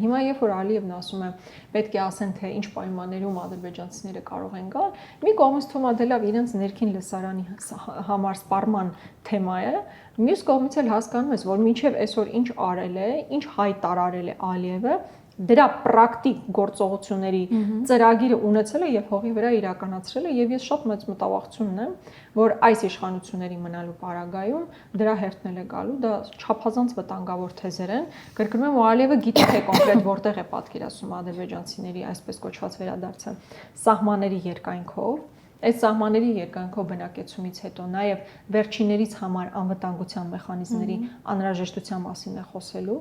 Հիմա երբ որ Ալիևն ասում է, պետք է ասեն, թե ինչ պայմաններում ադրբեջանցիները կարող են գալ, մի կողմից թվում է դե լավ իրենց ներքին լսարանի համար սպառման թեմա է, մյուս կողմից էլ հասկանում ես, որ մինչև այսօր ինչ արել է, ինչ հայտարարել է Ալիևը, դրա պրակտիկ գործողությունների ծրագիրը ունեցել է եւ հողի վրա իրականացրել է եւ ես շատ մեծ մտավախություն ունեմ, որ այս իշխանությունների մնալու պարագայում դրա հերթն է գալու, դա չափազանց վտանգավոր թեզեր են, կրկնում եմ, Ալիևը գիտի թե կոնկրետ որտեղ է պատկերացում ադրբեջանցիների այսպես կոչված վերադարձը սահմանների երկայնքով Այս սահմանների երկայնքով բնակեցումից հետո նաև վերջիններից համար անվտանգության մեխանիզմների անհրաժեշտության մասին է խոսելու։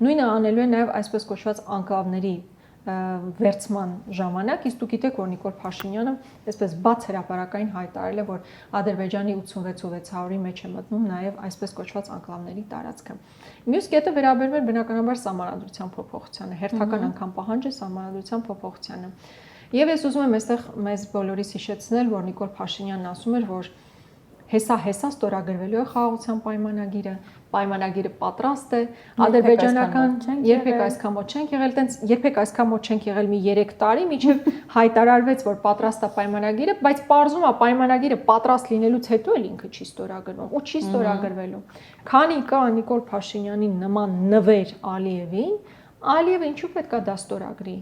Նույնը անելու է նաև այսպես կոչված անկլավների վերցման ժամանակ, իսկ դուք գիտեք, որ Նիկոլ Փաշինյանը այսպես բաց հրապարակային հայտարարել է, որ Ադրբեջանի 86,600-ի մեջ է մտնում նաև այսպես կոչված անկլավների տարածքը։ Մյուս կետը վերաբերում է բնականաբար սահմանադրության փոփոխությանը, հերթական անգամ պահանջը սահմանադրության փոփոխությանը։ Եվ ես ուզում եմ այստեղ մեզ բոլորիս հիշեցնել, որ Նիկոլ Փաշինյանն ասում էր, որ հեսա ստորագրվելու է խաղաղության պայմանագիրը պատրաստ է, ադրբեջանական երբեք այսքան մոտ չենք եղել, տենց երբեք այսքան մոտ չենք եղել մի 3 տարի, մինչև հայտարարվեց, որ պատրաստ է պայմանագիրը, բայց պարզում է պայմանագիրը պատրաստ լինելուց հետո էլ ինքը չի ստորագրվում ու չի ստորագրվելու։ Քանի կա Նիկոլ Փաշինյանի նման նվեր Ալիևին, Ալիևը ինչու պետք է դա ստորագրի։